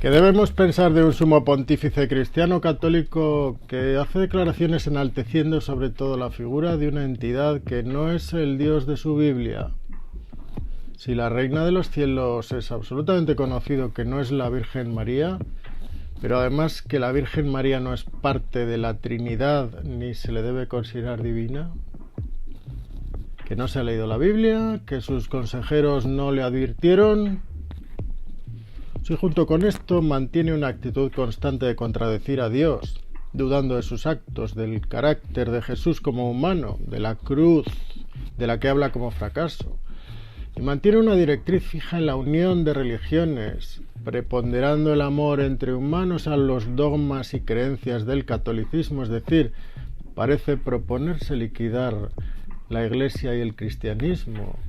¿Qué debemos pensar de un sumo pontífice cristiano católico que hace declaraciones enalteciendo sobre todo la figura de una entidad que no es el Dios de su Biblia? Si la Reina de los Cielos es absolutamente conocido que no es la Virgen María, pero además que la Virgen María no es parte de la Trinidad ni se le debe considerar divina, que no se ha leído la Biblia, que sus consejeros no le advirtieron. Si junto con esto mantiene una actitud constante de contradecir a Dios, dudando de sus actos, del carácter de Jesús como humano, de la cruz, de la que habla como fracaso, y mantiene una directriz fija en la unión de religiones, preponderando el amor entre humanos a los dogmas y creencias del catolicismo, es decir, parece proponerse liquidar la Iglesia y el cristianismo.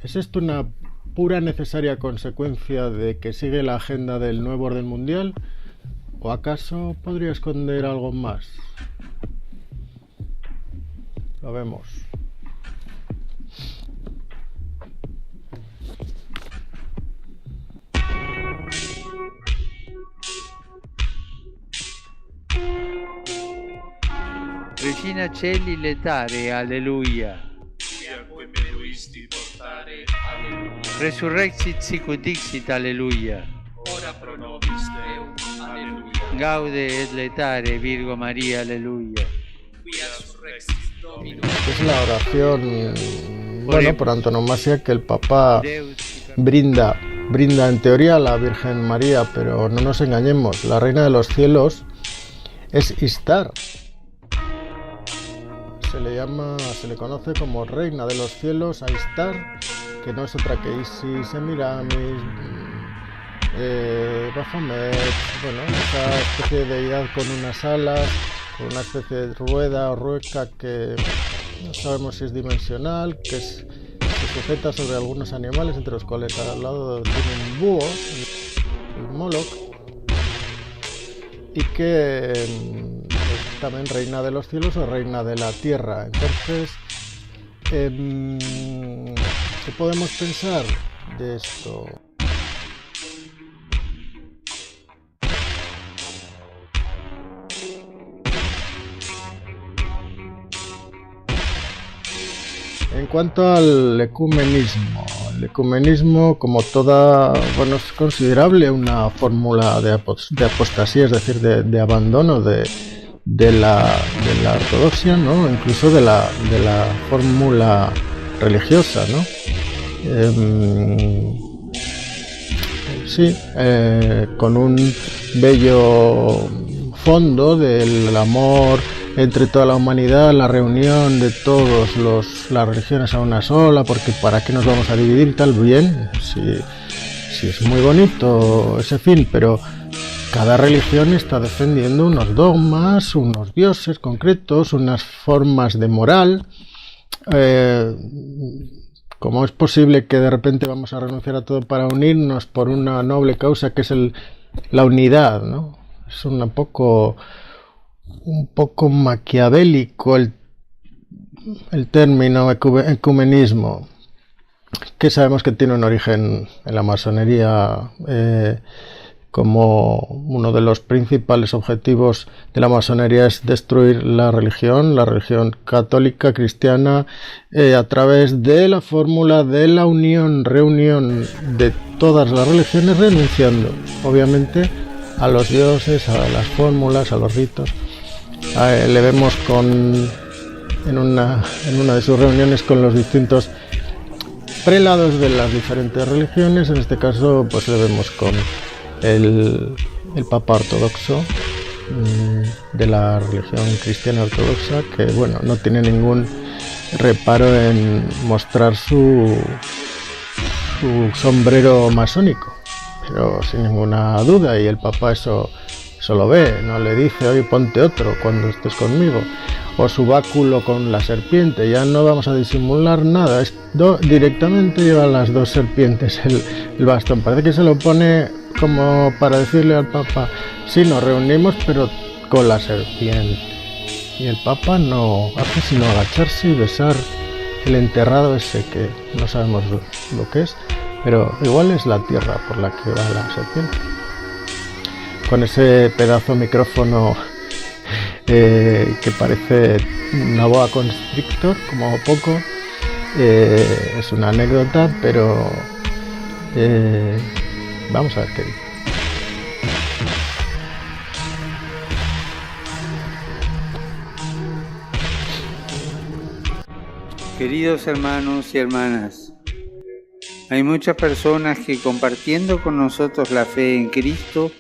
¿Es esto una pura necesaria consecuencia de que sigue la agenda del nuevo orden mundial? ¿O acaso podría esconder algo más? Lo vemos. Regina Celi letare, alleluia. Resurrexit sicut dixit, alleluia. Ora pro nobis Deum, alleluia. Gaude et letare, Virgo María, alleluia. Quia surrexit Dominus. Es la oración, bueno, por antonomasia que el Papa brinda en teoría a la Virgen María, pero no nos engañemos, la Reina de los Cielos es Istar. Se le conoce como Reina de los Cielos a Istar, que no es otra que Isis, Semiramis, Baphomet, bueno, esa especie de deidad con unas alas, con una especie de rueda o rueca que no sabemos si es dimensional, que se sujeta sobre algunos animales, entre los cuales al lado tiene un búho, el Moloch, y que es también reina de los cielos o reina de la tierra. Entonces, ¿qué podemos pensar de esto? En cuanto al ecumenismo, como toda, bueno, es considerable una fórmula de apostasía, es decir, de abandono de la ortodoxia, ¿no? Incluso de la fórmula religiosa, ¿no? Con un bello fondo del amor entre toda la humanidad, la reunión de todas las religiones a una sola, porque ¿para qué nos vamos a dividir y tal? Bien, sí es muy bonito ese fin, pero cada religión está defendiendo unos dogmas, unos dioses concretos, unas formas de moral. ¿Cómo es posible que de repente vamos a renunciar a todo para unirnos por una noble causa que es la unidad, ¿no? Es un poco maquiavélico el término ecumenismo, que sabemos que tiene un origen en la masonería, como uno de los principales objetivos de la masonería es destruir la religión católica cristiana, a través de la fórmula de la reunión de todas las religiones, renunciando obviamente a los dioses, a las fórmulas, a los ritos. Le vemos en una de sus reuniones con los distintos prelados de las diferentes religiones. En este caso pues le vemos con el Papa ortodoxo de la religión cristiana ortodoxa, que bueno, no tiene ningún reparo en mostrar su sombrero masónico, pero sin ninguna duda, y el Papa eso lo ve, no le dice, oye, ponte otro cuando estés conmigo, o su báculo con la serpiente, ya no vamos a disimular nada, directamente lleva las dos serpientes el bastón, parece que se lo pone como para decirle al Papa, sí, nos reunimos, pero con la serpiente, y el Papa no hace sino agacharse y besar el enterrado ese que no sabemos lo que es, pero igual es la tierra por la que va la serpiente. con ese pedazo de micrófono que parece una boa constrictor, como poco. Es una anécdota, pero vamos a ver qué dice. Queridos hermanos y hermanas, hay muchas personas que, compartiendo con nosotros la fe en Cristo,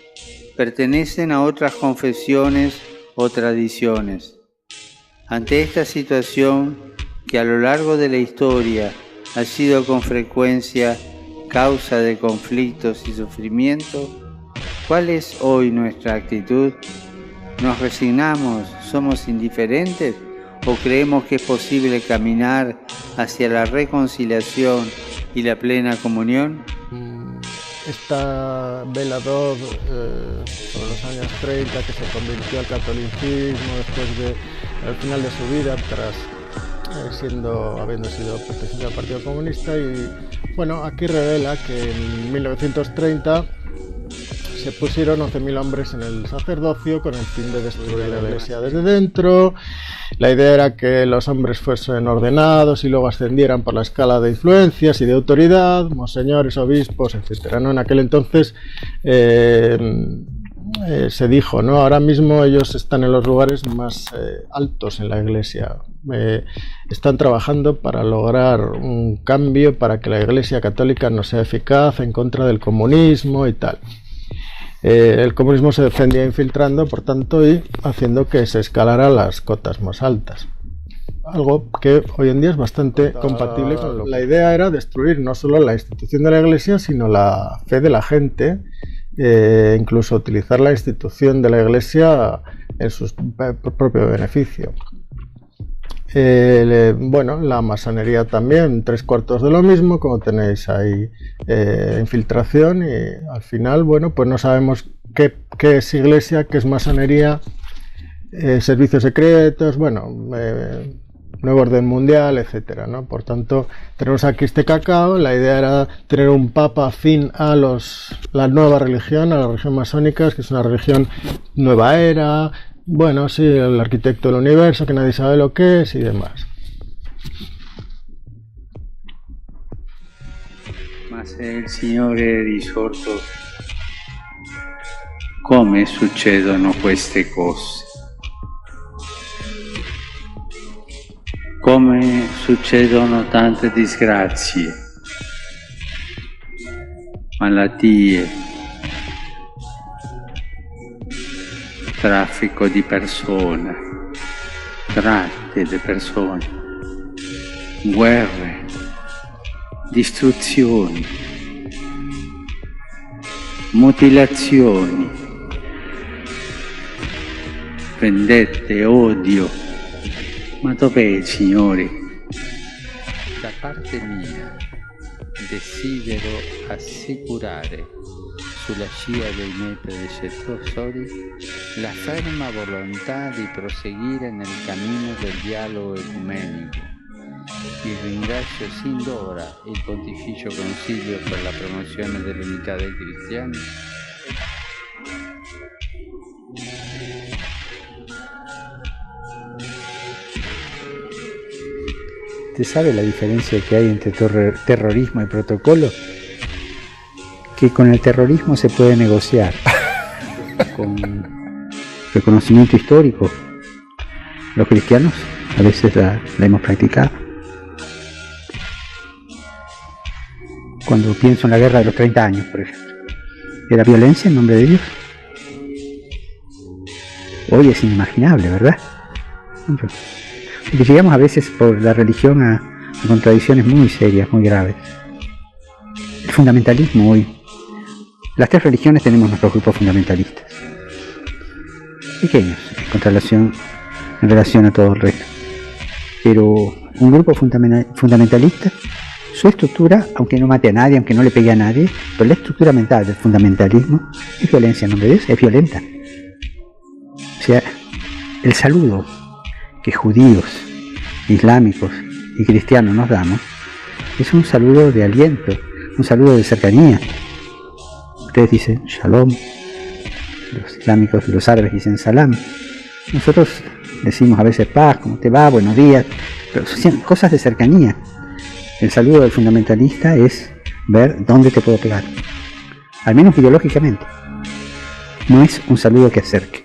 pertenecen a otras confesiones o tradiciones. Ante esta situación, que a lo largo de la historia ha sido con frecuencia causa de conflictos y sufrimiento, ¿cuál es hoy nuestra actitud? ¿Nos resignamos? ¿Somos indiferentes? ¿O creemos que es posible caminar hacia la reconciliación y la plena comunión? Esta Bela Dodd, sobre los años 30, que se convirtió al catolicismo después al final de su vida, tras habiendo sido perteneciente al Partido Comunista, y bueno, aquí revela que en 1930 se pusieron 11.000 hombres en el sacerdocio con el fin de destruir la iglesia desde dentro. La idea era que los hombres fuesen ordenados y luego ascendieran por la escala de influencias y de autoridad, monseñores, obispos, etc. ¿No? En aquel entonces se dijo, ¿no? Ahora mismo ellos están en los lugares más altos en la iglesia. Están trabajando para lograr un cambio para que la iglesia católica no sea eficaz en contra del comunismo y tal. El comunismo se defendía infiltrando, por tanto, y haciendo que se escalara las cotas más altas. Algo que hoy en día es bastante compatible con lo que... La idea era destruir no solo la institución de la iglesia, sino la fe de la gente, incluso utilizar la institución de la iglesia en su propio beneficio. Bueno, la masonería también, 3/4 de lo mismo, como tenéis ahí, infiltración, y al final, bueno, pues no sabemos qué es iglesia, qué es masonería, servicios secretos, bueno, nuevo orden mundial, etcétera, ¿no? Por tanto, tenemos aquí este cacao. La idea era tener un papa afín a la nueva religión, a la religión masónica, que es una religión nueva era. Bueno, sí, el arquitecto del universo, que nadie sabe lo que es y demás. Ma se il Signore è risorto, come succedono queste cose? Come succedono tante disgrazie, malattie, traffico di persone, tratte di persone, guerre, distruzioni, mutilazioni, vendette, odio. Ma dov'è, Signore? Da parte mia desidero assicurare sulla scia dei miei predecessori la ferma volontà di proseguire nel cammino del dialogo ecumenico. E ringrazio sin d'ora il Pontificio Consiglio per la promozione dell'unità dei cristiani. ¿Usted sabe la diferencia que hay entre terrorismo y protocolo? Que con el terrorismo se puede negociar, con reconocimiento histórico. Los cristianos a veces la hemos practicado. Cuando pienso en la guerra de los 30 años, por ejemplo, ¿era violencia en nombre de Dios? Hoy es inimaginable, ¿verdad? Y llegamos a veces por la religión a contradicciones muy serias, muy graves. El fundamentalismo hoy. Las 3 religiones tenemos nuestros grupos fundamentalistas. Pequeños, en relación a todo el resto. Pero un grupo fundamentalista, su estructura, aunque no mate a nadie, aunque no le pegue a nadie, pero la estructura mental del fundamentalismo es violencia en nombre de Dios, es violenta. O sea, el saludo que judíos, islámicos y cristianos nos damos es un saludo de aliento, un saludo de cercanía. Ustedes dicen Shalom, los islámicos, los árabes dicen salam. Nosotros decimos a veces paz, ¿cómo te va? Buenos días, pero son cosas de cercanía. El saludo del fundamentalista es ver dónde te puedo pegar, al menos ideológicamente. No es un saludo que acerque.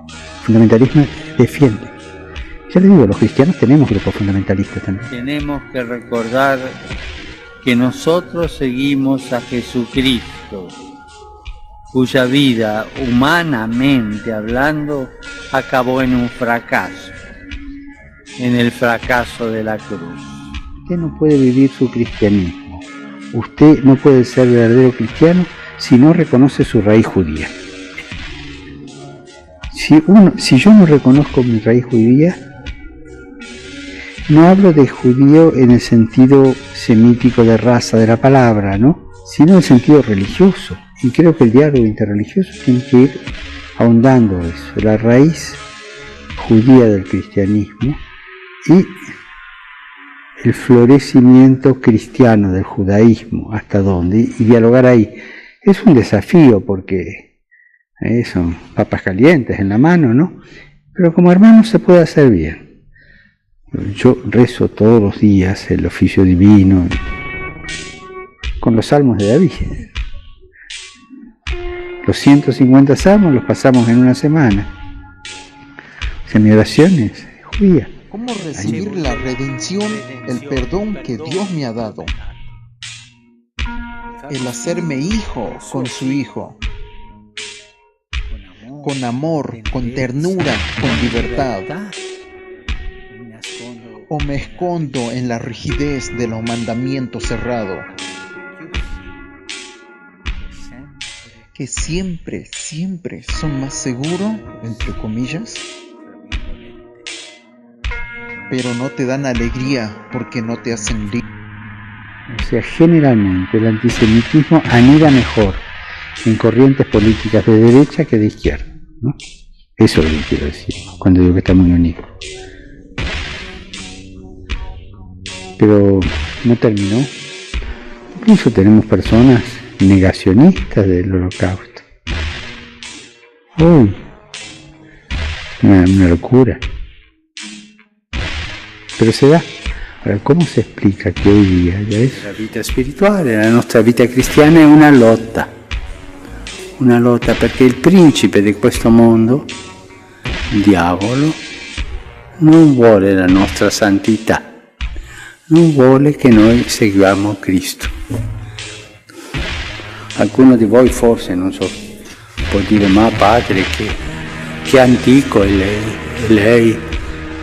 El fundamentalismo defiende. Ya le digo, los cristianos tenemos grupos fundamentalistas también. Tenemos que recordar que nosotros seguimos a Jesucristo, cuya vida, humanamente hablando, acabó en un fracaso, en el fracaso de la cruz. Usted no puede vivir su cristianismo. Usted no puede ser verdadero cristiano si no reconoce su raíz judía. Si yo no reconozco mi raíz judía, no hablo de judío en el sentido semítico de raza de la palabra, ¿no? Sino en el sentido religioso. Y creo que el diálogo interreligioso tiene que ir ahondando eso, la raíz judía del cristianismo y el florecimiento cristiano del judaísmo, hasta dónde, y dialogar ahí. Es un desafío porque son papas calientes en la mano, ¿no? Pero como hermanos se puede hacer bien. Yo rezo todos los días el oficio divino con los salmos de David. Los 150 salmos los pasamos en una semana. O sea, mi oración es judía. ¿Cómo recibir la redención, el perdón que Dios me ha dado? El hacerme hijo con su Hijo. Con amor, con ternura, con libertad. ¿O me escondo en la rigidez de los mandamientos cerrados? Que siempre son más seguros, entre comillas, pero no te dan alegría porque no te hacen libre. O sea, generalmente el antisemitismo anida mejor en corrientes políticas de derecha que de izquierda, ¿no? Eso es lo que quiero decir cuando digo que estamos unidos. Pero no terminó. Incluso tenemos personas negacionistas del holocausto. Uy, una locura. Pero se da. Ahora, ¿cómo se explica che hoy día la vita spirituale, la nostra vita cristiana è una lotta perché il principe di questo mondo, il diavolo, non vuole la nostra santità. Non vuole che noi seguiamo Cristo. Qualcuno di voi forse, non so, può dire, ma padre, che antico è lei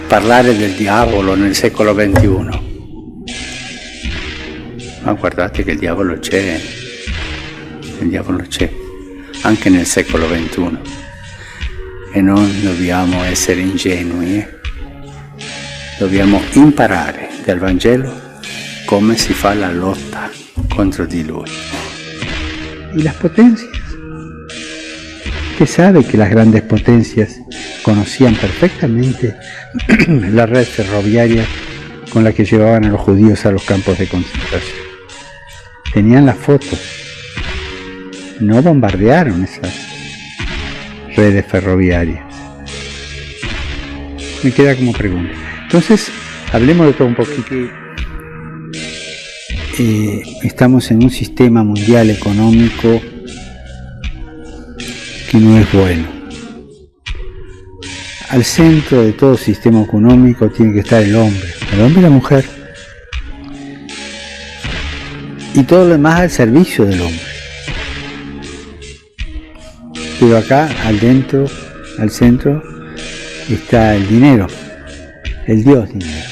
parlare del diavolo nel secolo XXI. Ma guardate che il diavolo c'è anche nel secolo XXI e non dobbiamo essere ingenui, Dobbiamo imparare dal Vangelo come si fa la lotta contro di lui. ¿Y las potencias? Usted sabe que las grandes potencias conocían perfectamente la red ferroviaria con la que llevaban a los judíos a los campos de concentración. Tenían las fotos. No bombardearon esas redes ferroviarias. Me queda como pregunta. Entonces, hablemos de todo un poquito. Estamos en un sistema mundial económico que no es bueno. Al centro de todo sistema económico tiene que estar el hombre y la mujer. Y todo lo demás al servicio del hombre. Pero acá, al centro, está el dinero, el Dios dinero.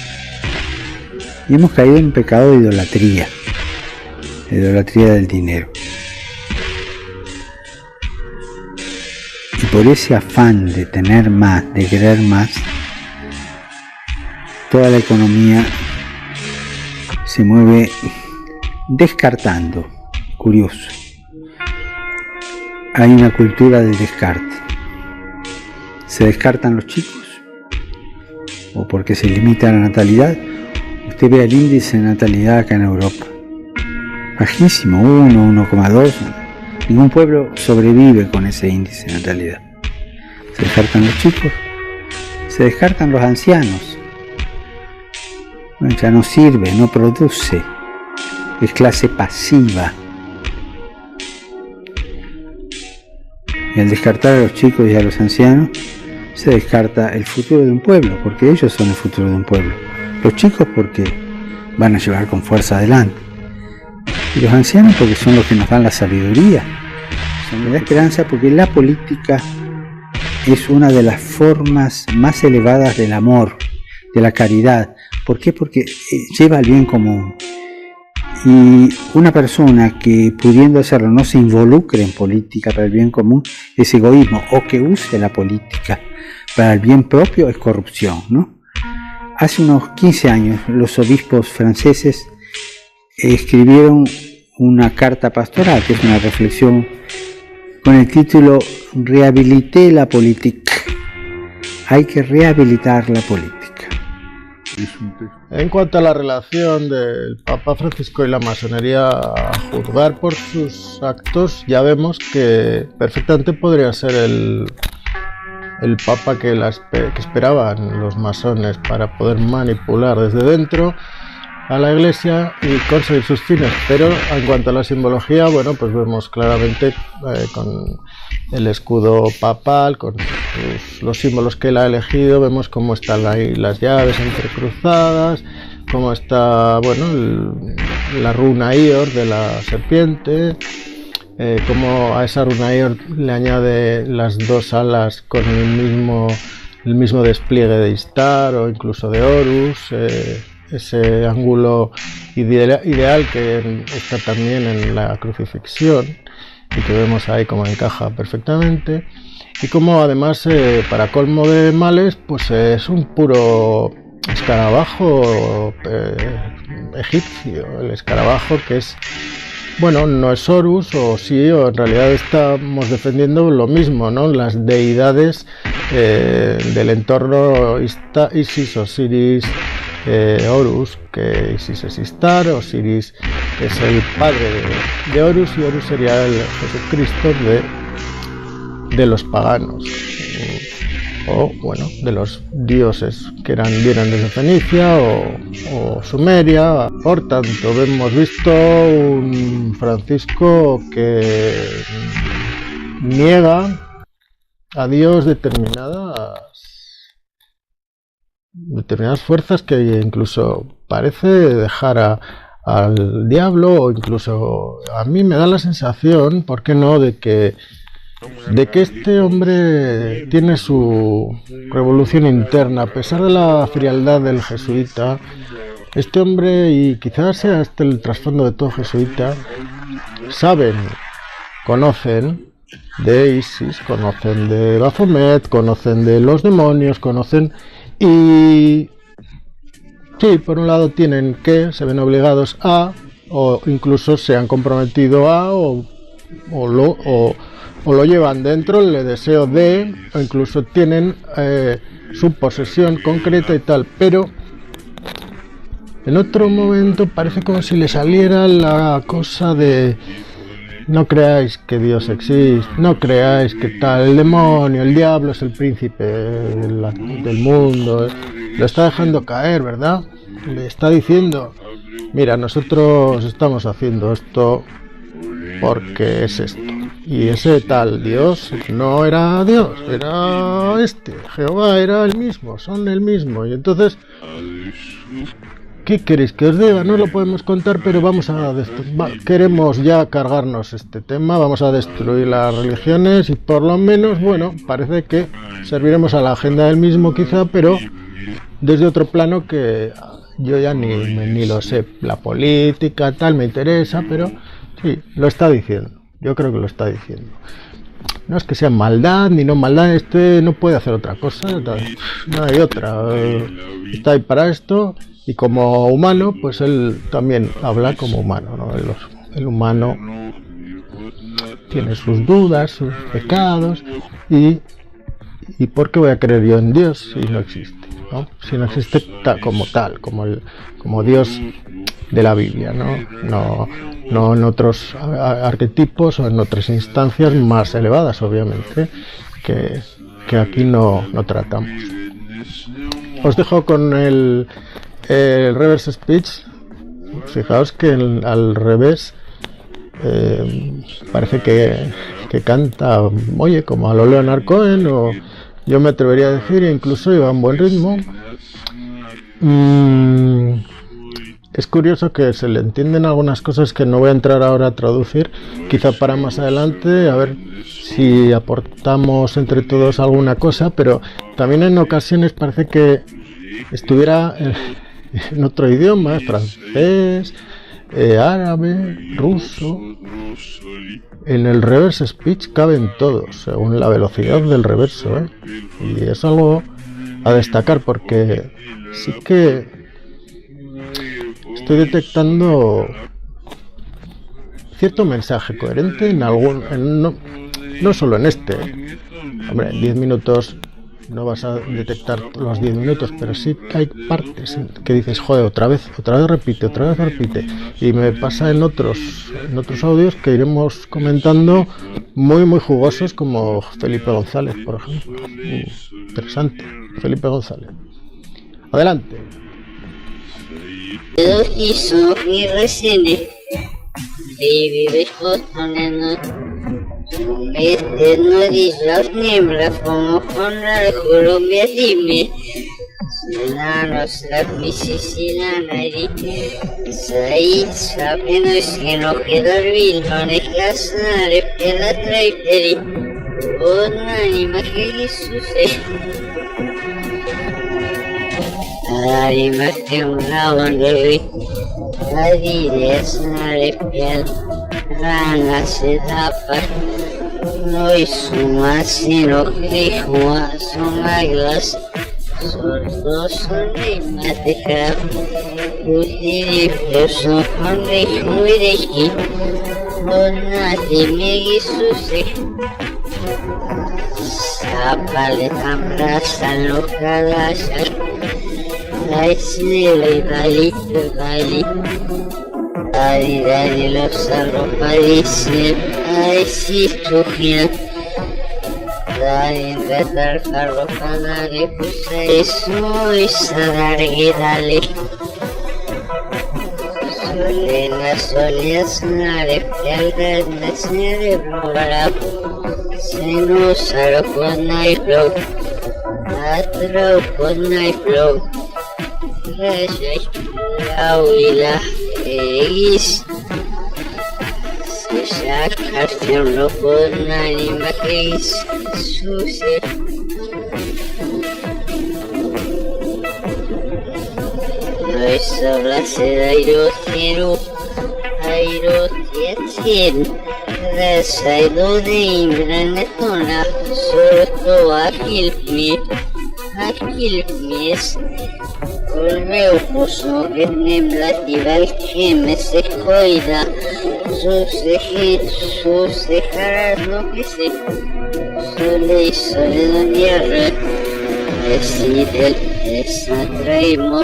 Y hemos caído en un pecado de idolatría del dinero. Y por ese afán de tener más, de querer más, toda la economía se mueve descartando. Curioso. Hay una cultura del descarte. Se descartan los chicos, o porque se limita la natalidad. Usted ve el índice de natalidad acá en Europa. Bajísimo, 1, 1,2. Ningún pueblo sobrevive con ese índice en realidad. Se descartan los chicos, se descartan los ancianos. Bueno, ya no sirve, no produce, es clase pasiva. Y al descartar a los chicos y a los ancianos, se descarta el futuro de un pueblo, porque ellos son el futuro de un pueblo. Los chicos porque van a llevar con fuerza adelante. Y los ancianos porque son los que nos dan la sabiduría. Son la esperanza porque la política es una de las formas más elevadas del amor, de la caridad. ¿Por qué? Porque lleva al bien común. Y una persona que pudiendo hacerlo no se involucre en política para el bien común es egoísmo, o que use la política para el bien propio es corrupción, ¿no? Hace unos 15 años los obispos franceses escribieron una carta pastoral, que es una reflexión con el título Rehabilité la politique. Hay que rehabilitar la política. En cuanto a la relación del Papa Francisco y la masonería, a juzgar por sus actos, ya vemos que perfectamente podría ser el Papa que esperaban los masones para poder manipular desde dentro a la Iglesia y conseguir sus fines. Pero en cuanto a la simbología, bueno, pues vemos claramente con el escudo papal, con los símbolos que él ha elegido, vemos cómo están ahí las llaves entrecruzadas, cómo está, bueno, la runa Ior de la serpiente, cómo a esa runa Ior le añade las dos alas con el mismo despliegue de Istar o incluso de Horus, ese ángulo ideal que está también en la crucifixión y que vemos ahí como encaja perfectamente, y como además para colmo de males pues es un puro escarabajo egipcio, el escarabajo que es, bueno, no es Horus, o sí, o en realidad estamos defendiendo lo mismo, ¿no? Las deidades del entorno Isis, Osiris, Horus, que Isis es Istar, Osiris es el padre de Horus, y Horus sería el Jesucristo de los paganos, o bueno, de los dioses que vienen desde Fenicia o Sumeria. Por tanto, hemos visto un Francisco que niega a Dios determinadas fuerzas, que incluso parece dejar al diablo, o incluso a mí me da la sensación, ¿por qué no?, de que este hombre tiene su revolución interna. A pesar de la frialdad del jesuita, este hombre, y quizás sea este el trasfondo de todo jesuita, conocen de Isis, conocen de Baphomet, conocen de los demonios, conocen, y sí, por un lado se ven obligados a, o incluso se han comprometido a, o lo llevan dentro, el deseo de, o incluso tienen su posesión concreta y tal, pero en otro momento parece como si le saliera la cosa de: no creáis que Dios existe, no creáis que tal, el demonio, el diablo es el príncipe del mundo. Lo está dejando caer, ¿verdad? Le está diciendo: mira, nosotros estamos haciendo esto porque es esto. Y ese tal Dios no era Dios, era Jehová era el mismo, son el mismo. Y entonces, ¿qué queréis que os diga? No lo podemos contar, pero queremos ya cargarnos este tema, vamos a destruir las religiones y por lo menos, bueno, parece que serviremos a la agenda del mismo quizá, pero desde otro plano que yo ya ni lo sé. La política, tal, me interesa, pero sí, lo está diciendo. Yo creo que lo está diciendo. No es que sea maldad ni no maldad, no puede hacer otra cosa, no hay otra. Está ahí para esto, y como humano, pues él también habla como humano, ¿no? El humano tiene sus dudas, sus pecados, y ¿por qué voy a creer yo en Dios si no existe? ¿no? Si no existe como tal, como Dios de la Biblia, no en otros arquetipos o en otras instancias más elevadas, obviamente, que aquí no tratamos. Os dejo con el reverse speech. Fijaos que al revés parece que canta, oye, como a lo Leonard Cohen, o yo me atrevería a decir, incluso iba a un buen ritmo. Es curioso que se le entienden algunas cosas que no voy a entrar ahora a traducir, quizá para más adelante, a ver si aportamos entre todos alguna cosa, pero también en ocasiones parece que estuviera en otro idioma, francés, árabe, ruso. En el reverse speech caben todos, según la velocidad del reverso, ¿eh? Y es algo a destacar porque sí que estoy detectando cierto mensaje coherente en algún, no solo en este. Hombre, en 10 minutos no vas a detectar los 10 minutos, pero sí que hay partes que dices, joder, otra vez repite. Y me pasa en otros audios que iremos comentando, muy muy jugosos, como Felipe González, por ejemplo. Interesante, Felipe González. Adelante. Noi suma sino krihua suma glas sordo sonrimatica utili perso honrihuireki onati megisuse sapale tamrasan lokalasha laisnele bali Dari lopsarro parisien Aisi tuhian Dari betar karro kanari Kusai sui sadargi dali Solena solias nare Pialga nesnere brora Senu saro konai flow Atrau konai flow Reshay Lauila Egis Sesakar no podnani makis Suse Noi sola seda airo tietien Resaido de imbranetona Sorto akilmis O meu puso que neblativa el que me se coida sus caras no que se sole donde reside esa traimo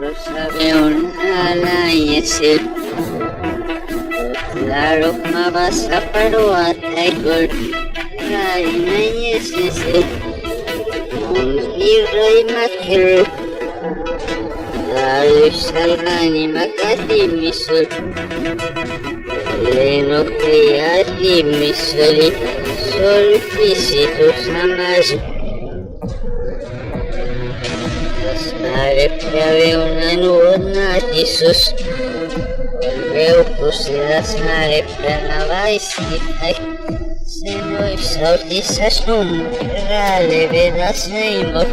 lo sabe un ala y es el claro ma vas a paro a taikol reina y es ese Iroi makir Lalu salgani makati misol Leno kriati misoli Sol fisitu samas Stare piave una nuona tisus Volveu pusida snare pranavaiski Se noi sautisas reale vedas neimo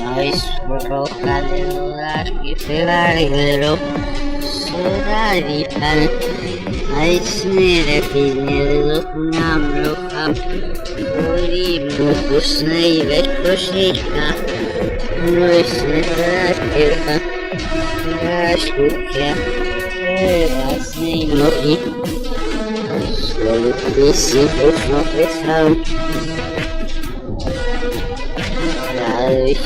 Noi surroca de dudar que fevargero Sudari pan Aisnere pinero namroham Orimutus neive koshika Noi snetakirka Rashkukia Vedas neimo Solu discípulos no pesaron. Dado y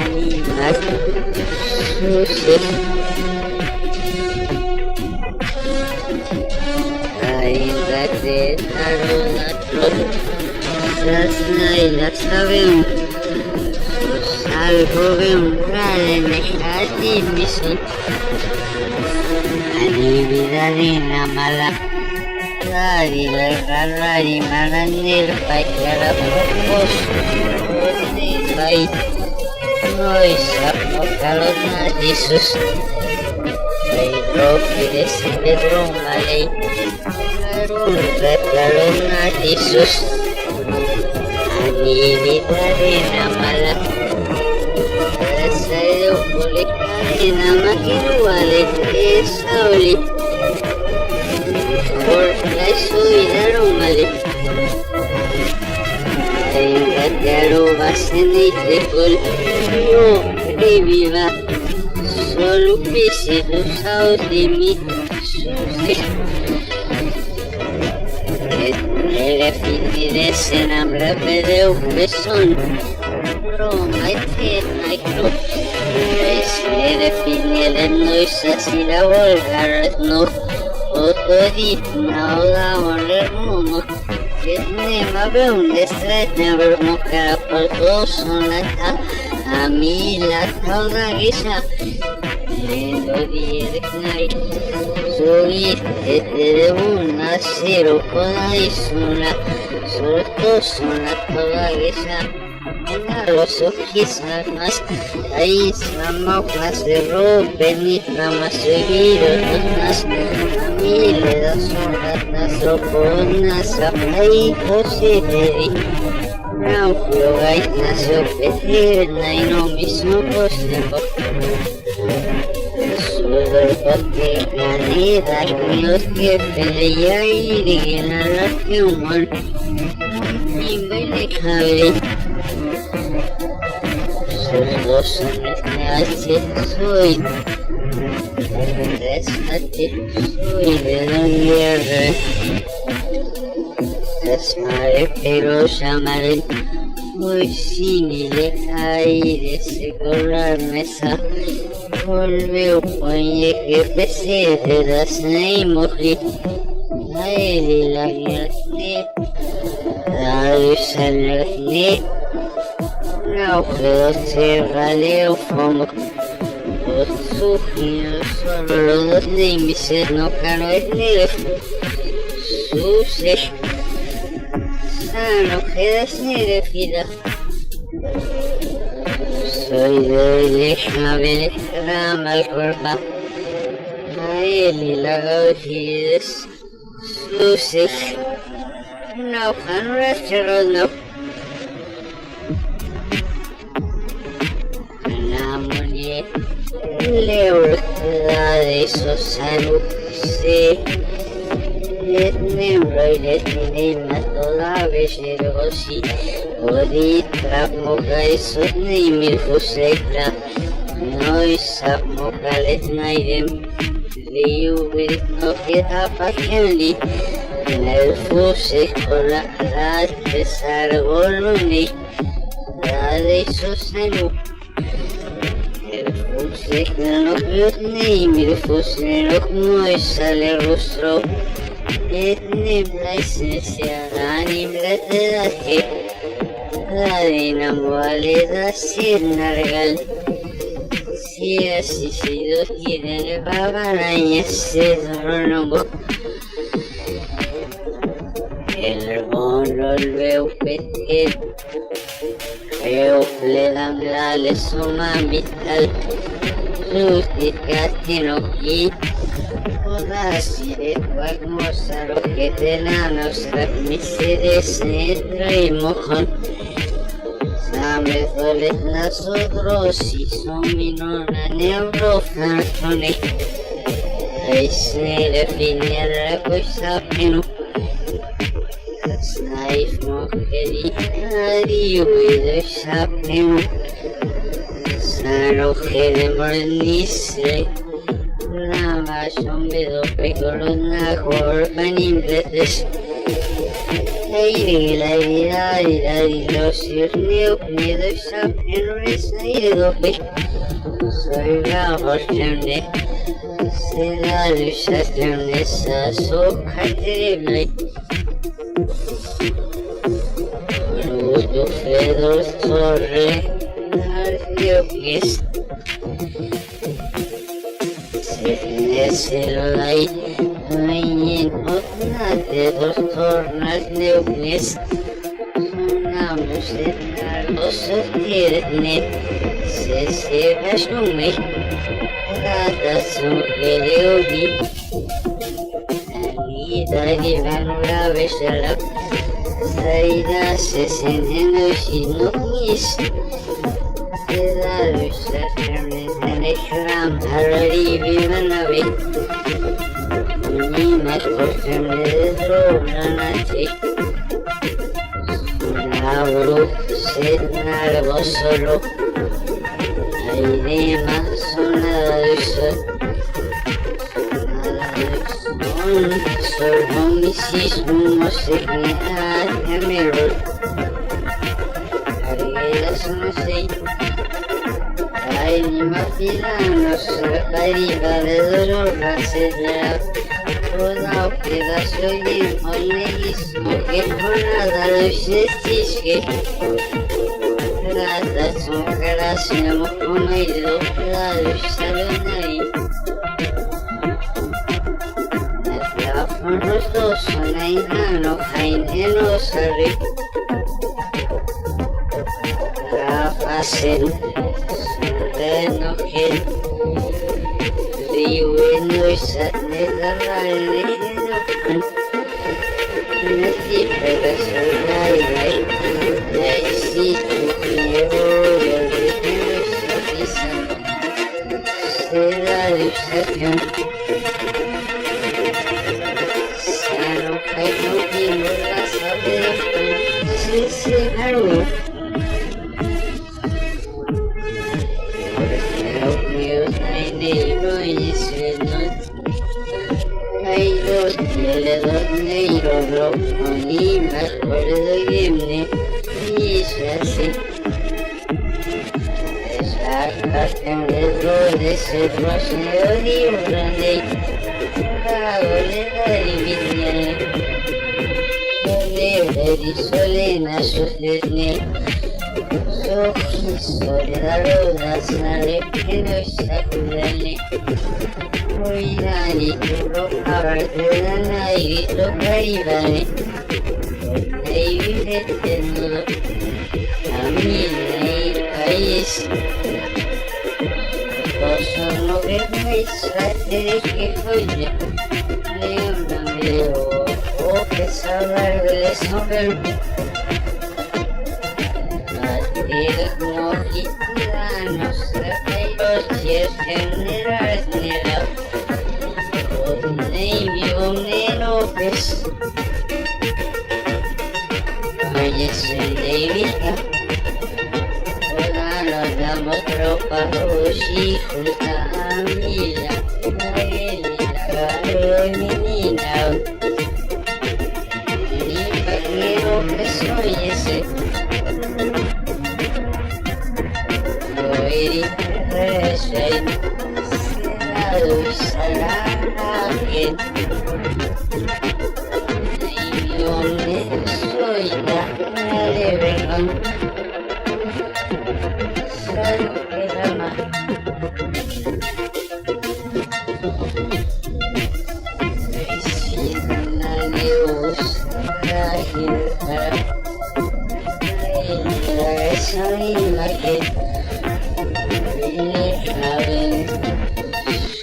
animal sucio. Ainda tentaram na troca, las sabemos. Algo vembrar en dejar de misión. Animidadina mala. Dari lari mananil pai cara pokos. Pai. Noi sapo kalau na Yesus. Pai roki desi bedroom malay. Kalau na Yesus. Animidadina mala. Saya boleh nama kiruale Sauli. Por eso idaron male. Engatearon basene de gol. No reviva. Solo pese usados de mí. Era finires en hambre de un besón. Roma eterna y cruz. Era finires no es así la volgar no. Otoditna odamoner mumo. Nema beun destretne vermo cara por todos son la ta. A mí la tauda guisa. Lendo direcnai. Subir de una cero con isuna. Sorto son la tauda guisa. Los ojos más ahí ramas de ropa ni ramas de virus más a mí le da solas las roponas ahí posee no jugáis la sopeterna y no mismo posebo sudor porque caneda que los que pelea y diguen a la que humor y me le cabe los hombres me hacen soy soy de la guerra las madres pero llamaré muy sin le aire se correr mesa volveu ponye que pese de las neimorri la él y la guerra la luz en el no puedo ser radiofono. Los sugiros solo los límites no caro es teléfono. Suce. Sano quedas ni de fila. Soy de Elizabeth Rama el cuerpo. A él y la gauchides. Suce. No, no es no. Leurda de esos saludos les membro y les minima toda bellerosi oditra moja esos ni mil fusekra no isa moja les naidem liubrit no queda paquenli en el fusek con la pesar goluni la de esos saludos no ni mi fusilero como sale rostro ni la esencia ni la que la dinamolida sin nargal si así sido tiene el babaraña se dronombo el bono el veo pequeño creo le dan la le suma vital luz de castino y todas y de hermosa lo que tenemos miseres netra y mojón sabe doles nosotros y son mi nona neurofartone ahí se define la cosa pero Snaif mojerita y huido sapeo Saroje de mornice La mayon de dope colonna Jorban ingleses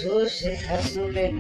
Sus hijas sobre